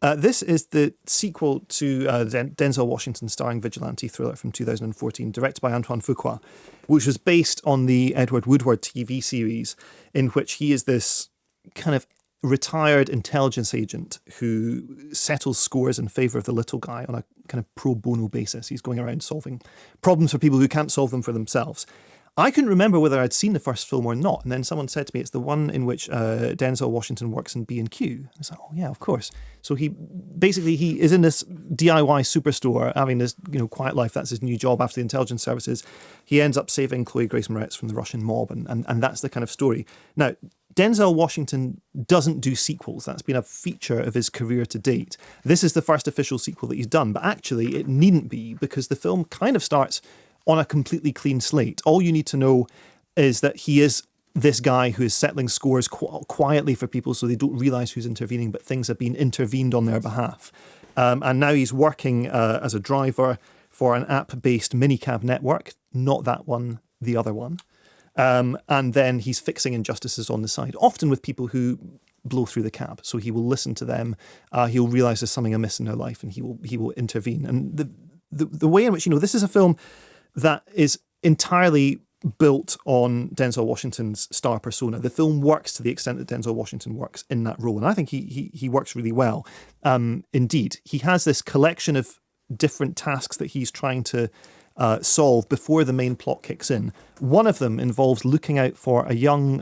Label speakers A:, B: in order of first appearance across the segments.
A: This is the sequel to Denzel Washington starring vigilante thriller from 2014, directed by Antoine Fuqua, which was based on the Edward Woodward TV series, in which he is this kind of retired intelligence agent who settles scores in favour of the little guy on a kind of pro bono basis. He's going around solving problems for people who can't solve them for themselves. I couldn't remember whether I'd seen the first film or not, and then someone said to me it's the one in which Denzel Washington works in B&Q. I was like, oh yeah, of course. So he is in this DIY superstore having this quiet life. That's his new job after the intelligence services. He ends up saving Chloe Grace Moretz from the Russian mob, and that's the kind of story. Now, Denzel Washington doesn't do sequels. That's been a feature of his career to date. This is the first official sequel that he's done, but actually it needn't be, because the film kind of starts on a completely clean slate. All you need to know is that he is this guy who is settling scores quietly for people so they don't realise who's intervening, but things have been intervened on their behalf. And now he's working as a driver for an app-based minicab network, not that one, the other one. And then he's fixing injustices on the side, often with people who blow through the cab. So he will listen to them, he'll realise there's something amiss in their life, and he will intervene. And the way in which, this is a film that is entirely built on Denzel Washington's star persona. The film works to the extent that Denzel Washington works in that role, and I think he works really well. Indeed, he has this collection of different tasks that he's trying to solve before the main plot kicks in. One of them involves looking out for a young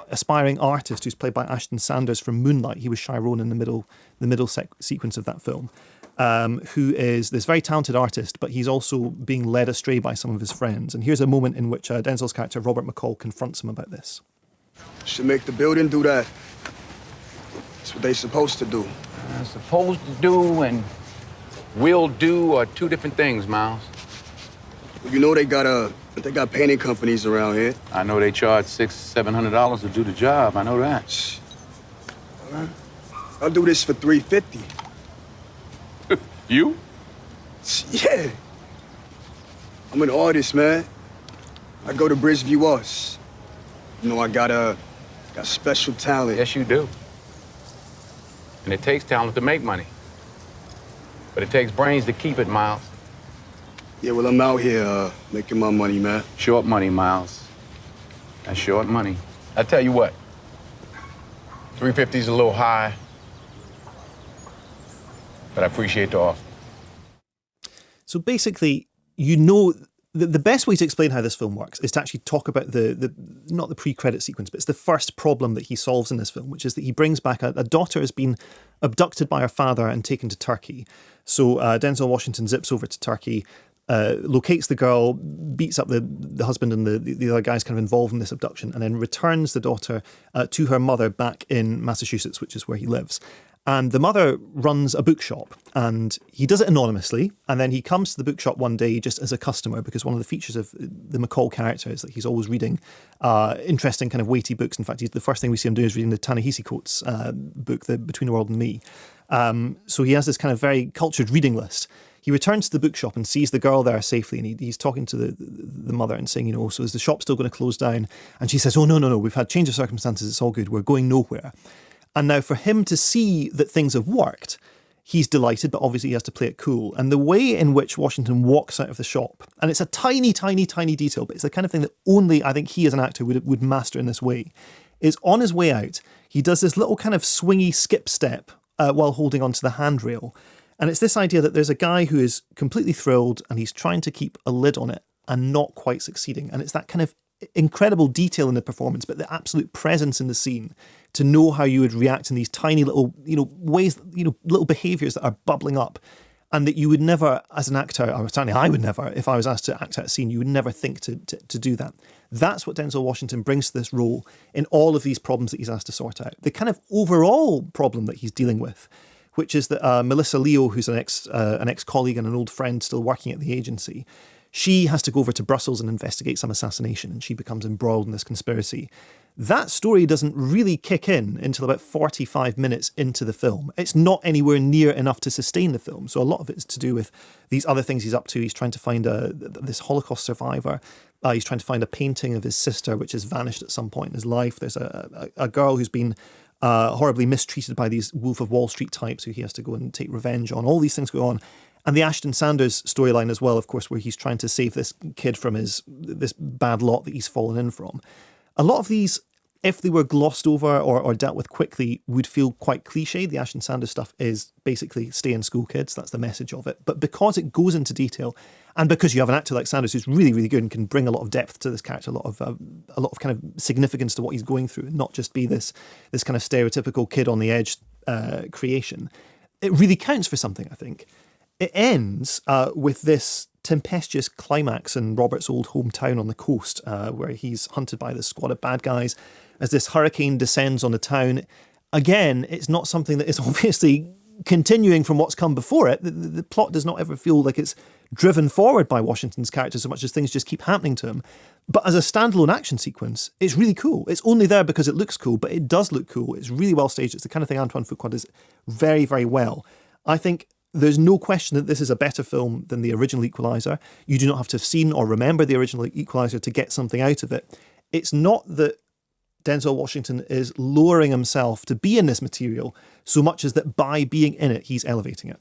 A: aspiring artist who's played by Ashton Sanders from Moonlight. He was Chiron in the middle sequence of that film. Who is this very talented artist, but he's also being led astray by some of his friends. And here's a moment in which Denzel's character, Robert McCall, confronts him about this.
B: Should make the building do that. That's what they supposed to do.
C: Supposed to do and will do are two different things, Miles.
B: Well, they got painting companies around here.
C: I know they charge $600-700 to do the job. I know that.
B: All right. I'll do this for $350.
C: You?
B: Yeah. I'm an artist, man. I go to Bridgeview Arts. I got special talent.
C: Yes, you do. And it takes talent to make money. But it takes brains to keep it, Miles.
B: Yeah, well, I'm out here making my money, man.
C: Short money, Miles. That's short money. I tell you what, 350's a little high, but I appreciate the offer.
A: So basically, the best way to explain how this film works is to actually talk about the not the pre-credit sequence, but it's the first problem that he solves in this film, which is that he brings back a daughter has been abducted by her father and taken to Turkey. So Denzel Washington zips over to Turkey, locates the girl, beats up the husband and the other guys kind of involved in this abduction, and then returns the daughter to her mother back in Massachusetts, which is where he lives. And the mother runs a bookshop, and he does it anonymously. And then he comes to the bookshop one day just as a customer, because one of the features of the McCall character is that he's always reading interesting kind of weighty books. In fact, the first thing we see him do is reading the Ta-Nehisi Coates book, the Between the World and Me. So he has this kind of very cultured reading list. He returns to the bookshop and sees the girl there safely, and he's talking to the mother and saying, so is the shop still going to close down? And she says, oh, no, we've had change of circumstances, it's all good, we're going nowhere. And now for him to see that things have worked, he's delighted, but obviously he has to play it cool. And the way in which Washington walks out of the shop, and it's a tiny, tiny, tiny detail, but it's the kind of thing that only I think he as an actor would master in this way, is on his way out, he does this little kind of swingy skip step while holding onto the handrail. And it's this idea that there's a guy who is completely thrilled and he's trying to keep a lid on it and not quite succeeding. And it's that kind of incredible detail in the performance, but the absolute presence in the scene to know how you would react in these tiny little, ways, little behaviours that are bubbling up, and that you would never, as an actor, or certainly I would never, if I was asked to act out a scene, you would never think to do that. That's what Denzel Washington brings to this role in all of these problems that he's asked to sort out. The kind of overall problem that he's dealing with, which is that Melissa Leo, who's an ex-colleague and an old friend still working at the agency, she has to go over to Brussels and investigate some assassination, and she becomes embroiled in this conspiracy. That story doesn't really kick in until about 45 minutes into the film. It's not anywhere near enough to sustain the film. So a lot of it is to do with these other things he's up to. He's trying to find this Holocaust survivor. He's trying to find a painting of his sister, which has vanished at some point in his life. There's a girl who's been horribly mistreated by these Wolf of Wall Street types who he has to go and take revenge on. All these things go on. And the Ashton Sanders storyline as well, of course, where he's trying to save this kid from this bad lot that he's fallen in from. A lot of these, if they were glossed over or dealt with quickly, would feel quite cliche. The Ashton Sanders stuff is basically stay in school, kids. That's the message of it. But because it goes into detail, and because you have an actor like Sanders who's really, really good and can bring a lot of depth to this character, a lot of kind of significance to what he's going through, and not just be this kind of stereotypical kid on the edge creation, it really counts for something, I think. It ends with this tempestuous climax in Robert's old hometown on the coast, where he's hunted by this squad of bad guys as this hurricane descends on the town. Again, it's not something that is obviously continuing from what's come before it. The plot does not ever feel like it's driven forward by Washington's character so much as things just keep happening to him. But as a standalone action sequence, it's really cool. It's only there because it looks cool, but it does look cool. It's really well staged. It's the kind of thing Antoine Fuqua does very, very well. I think there's no question that this is a better film than the original Equalizer. You do not have to have seen or remember the original Equalizer to get something out of it. It's not that Denzel Washington is lowering himself to be in this material so much as that by being in it, he's elevating it.